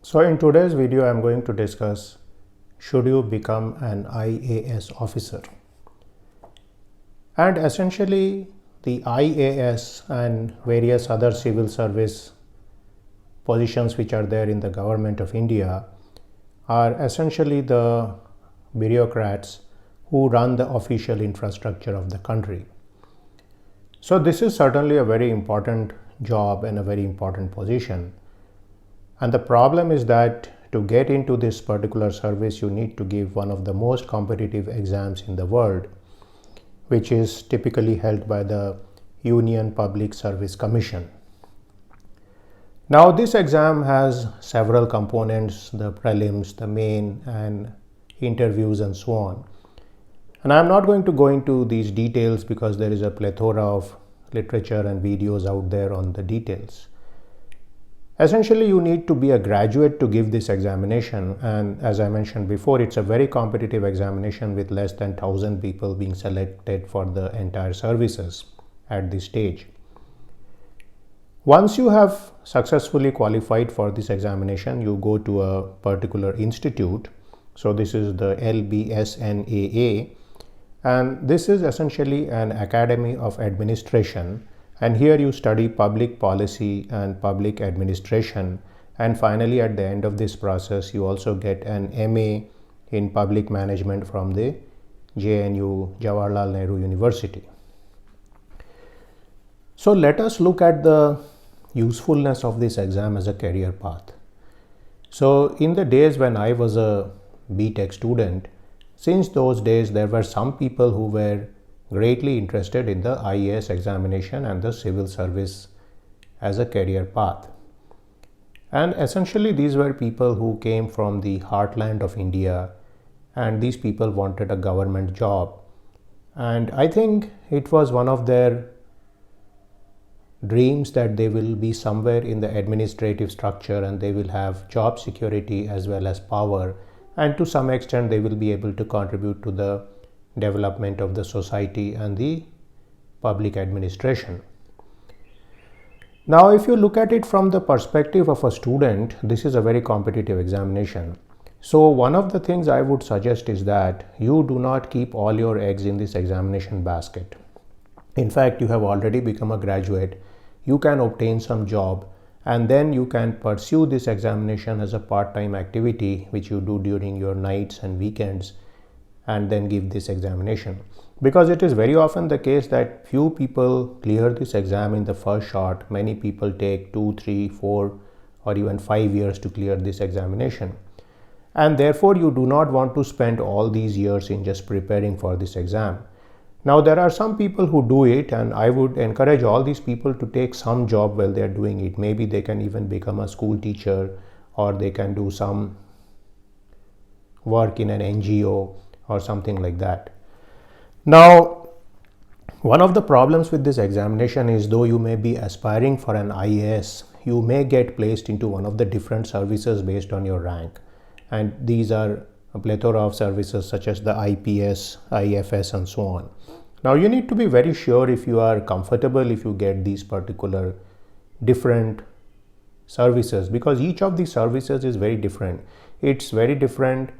So in today's video, I'm going to discuss should you become an IAS officer? And essentially the IAS and various other civil service positions which are there in the government of India are essentially the bureaucrats who run the official infrastructure of the country. So this is certainly a very important job and a very important position. And the problem is that to get into this particular service, you need to give one of the most competitive exams in the world, which is typically held by the Union Public Service Commission. Now, this exam has several components, the prelims, the main, and interviews, and so on. And I'm not going to go into these details because there is a plethora of literature and videos out there on the details. Essentially, you need to be a graduate to give this examination, and as I mentioned before, it's a very competitive examination with less than 1,000 people being selected for the entire services at this stage. Once you have successfully qualified for this examination, you go to a particular institute. So this is the LBSNAA, and this is essentially an academy of administration. And here you study public policy and public administration. And finally, at the end of this process, you also get an MA in public management from the JNU, Jawaharlal Nehru University. So let us look at the usefulness of this exam as a career path. So in the days when I was a BTech student, since those days there were some people who were greatly interested in the IAS examination and the civil service as a career path. And essentially these were people who came from the heartland of India, and these people wanted a government job. And I think it was one of their dreams that they will be somewhere in the administrative structure and they will have job security as well as power, and to some extent they will be able to contribute to the development of the society and the public administration. Now, if you look at it from the perspective of a student, this is a very competitive examination. So one of the things I would suggest is that you do not keep all your eggs in this examination basket. In fact, you have already become a graduate, you can obtain some job, and then you can pursue this examination as a part-time activity which you do during your nights and weekends, and then give this examination. Because it is very often the case that few people clear this exam in the first shot. Many people take 2, 3, 4 or even 5 years to clear this examination. And therefore you do not want to spend all these years in just preparing for this exam. Now there are some people who do it, and I would encourage all these people to take some job while they are doing it. Maybe they can even become a school teacher, or they can do some work in an NGO or something like that. Now, one of the problems with this examination is, though you may be aspiring for an IAS, you may get placed into one of the different services based on your rank. And these are a plethora of services such as the IPS, IFS, and so on. Now, you need to be very sure if you are comfortable if you get these particular different services, because each of these services is very different. It's very different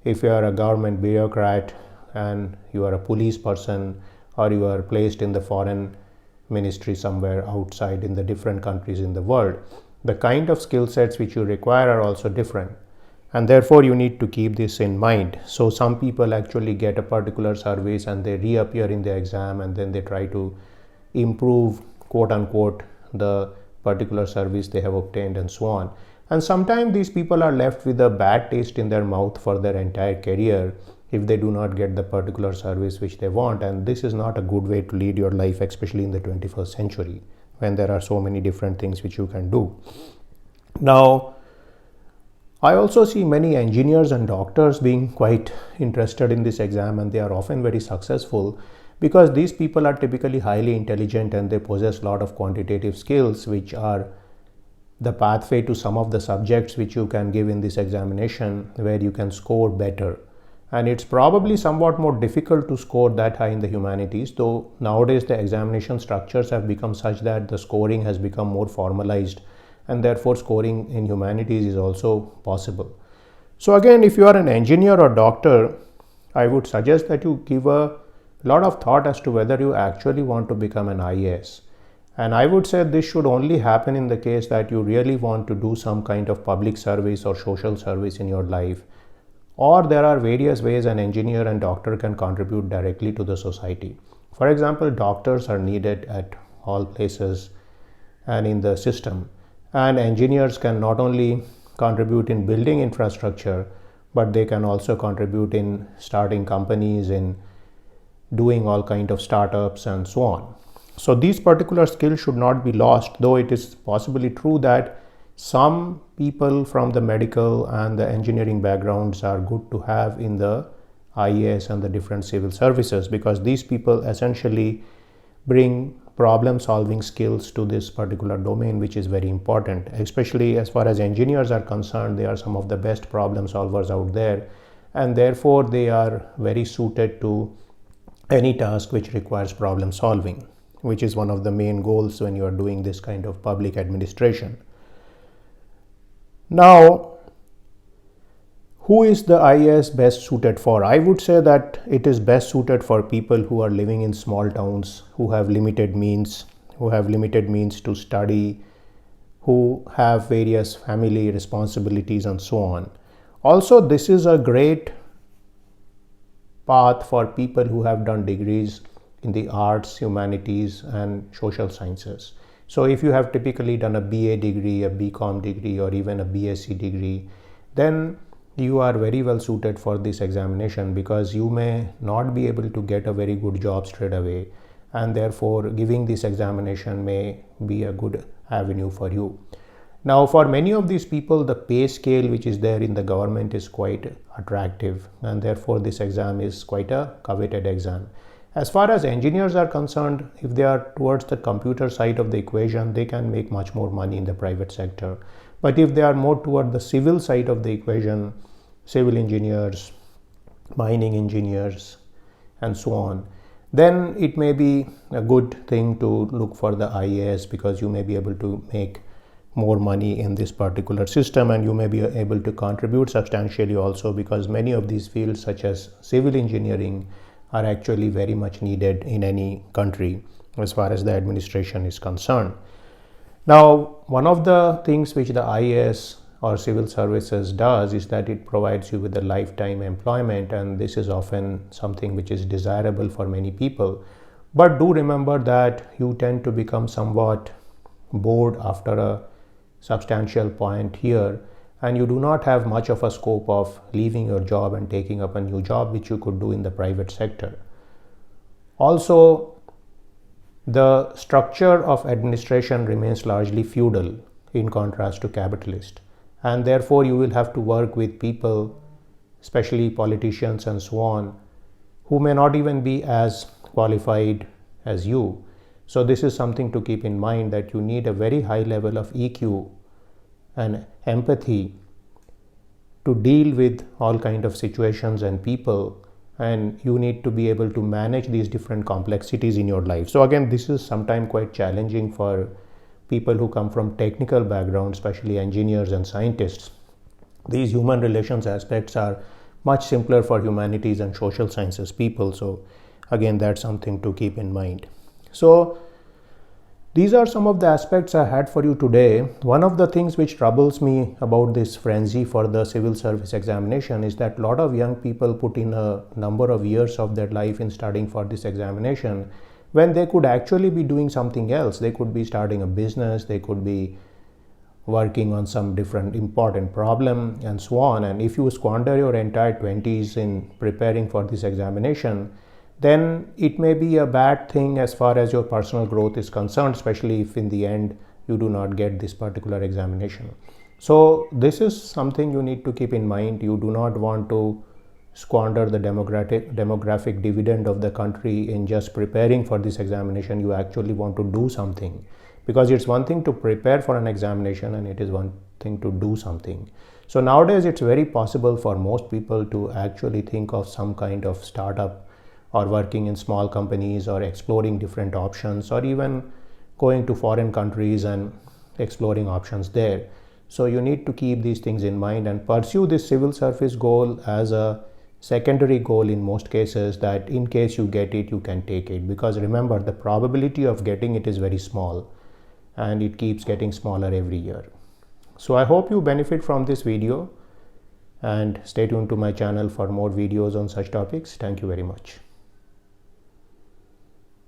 if you are a government bureaucrat and you are a police person, or you are placed in the foreign ministry somewhere outside in the different countries in the world. The kind of skill sets which you require are also different, and therefore you need to keep this in mind. So some people actually get a particular service and they reappear in the exam, and then they try to improve, quote unquote, the particular service they have obtained, and so on. And sometimes these people are left with a bad taste in their mouth for their entire career if they do not get the particular service which they want. And this is not a good way to lead your life, especially in the 21st century when there are so many different things which you can do. Now, I also see many engineers and doctors being quite interested in this exam, and they are often very successful because these people are typically highly intelligent and they possess a lot of quantitative skills which are the pathway to some of the subjects which you can give in this examination where you can score better. And it's probably somewhat more difficult to score that high in the humanities, though nowadays the examination structures have become such that the scoring has become more formalized and therefore scoring in humanities is also possible. So again, if you are an engineer or doctor, I would suggest that you give a lot of thought as to whether you actually want to become an IAS. And I would say this should only happen in the case that you really want to do some kind of public service or social service in your life, or there are various ways an engineer and doctor can contribute directly to the society. For example, doctors are needed at all places and in the system, and engineers can not only contribute in building infrastructure, but they can also contribute in starting companies, in doing all kind of startups and so on. So these particular skills should not be lost, though it is possibly true that some people from the medical and the engineering backgrounds are good to have in the IAS and the different civil services, because these people essentially bring problem solving skills to this particular domain, which is very important. Especially as far as engineers are concerned, they are some of the best problem solvers out there, and therefore they are very suited to any task which requires problem solving, which is one of the main goals when you are doing this kind of public administration. Now, who is the IAS best suited for? I would say that it is best suited for people who are living in small towns, who have limited means, to study, who have various family responsibilities and so on. Also, this is a great path for people who have done degrees in the arts, humanities and social sciences. So if you have typically done a BA degree, a BCom degree, or even a BSc degree, then you are very well suited for this examination, because you may not be able to get a very good job straight away, and therefore giving this examination may be a good avenue for you. Now, for many of these people, the pay scale which is there in the government is quite attractive, and therefore this exam is quite a coveted exam. As far as engineers are concerned, if they are towards the computer side of the equation, they can make much more money in the private sector. But if they are more toward the civil side of the equation, civil engineers, mining engineers, and so on, then it may be a good thing to look for the IAS, because you may be able to make more money in this particular system, and you may be able to contribute substantially also, because many of these fields such as civil engineering are actually very much needed in any country as far as the administration is concerned. Now, one of the things which the IAS or civil services does is that it provides you with a lifetime employment, and this is often something which is desirable for many people. But do remember that you tend to become somewhat bored after a substantial point here, and you do not have much of a scope of leaving your job and taking up a new job, which you could do in the private sector. Also, the structure of administration remains largely feudal in contrast to capitalist, and therefore you will have to work with people, especially politicians and so on, who may not even be as qualified as you. So this is something to keep in mind, that you need a very high level of EQ and empathy to deal with all kind of situations and people, and you need to be able to manage these different complexities in your life. So again, this is sometimes quite challenging for people who come from technical backgrounds, especially engineers and scientists. These human relations aspects are much simpler for humanities and social sciences people. So again, that's something to keep in mind. So these are some of the aspects I had for you today. One of the things which troubles me about this frenzy for the civil service examination is that a lot of young people put in a number of years of their life in studying for this examination, when they could actually be doing something else. They could be starting a business, they could be working on some different important problem and so on. And if you squander your entire 20s in preparing for this examination, then it may be a bad thing as far as your personal growth is concerned, especially if in the end you do not get this particular examination. So this is something you need to keep in mind. You do not want to squander the demographic dividend of the country in just preparing for this examination. You actually want to do something, because it's one thing to prepare for an examination and it is one thing to do something. So nowadays it's very possible for most people to actually think of some kind of startup, or working in small companies, or exploring different options, or even going to foreign countries and exploring options there. So you need to keep these things in mind and pursue this civil service goal as a secondary goal in most cases, that in case you get it, you can take it, because remember, the probability of getting it is very small and it keeps getting smaller every year. So I hope you benefit from this video, and stay tuned to my channel for more videos on such topics. Thank you very much.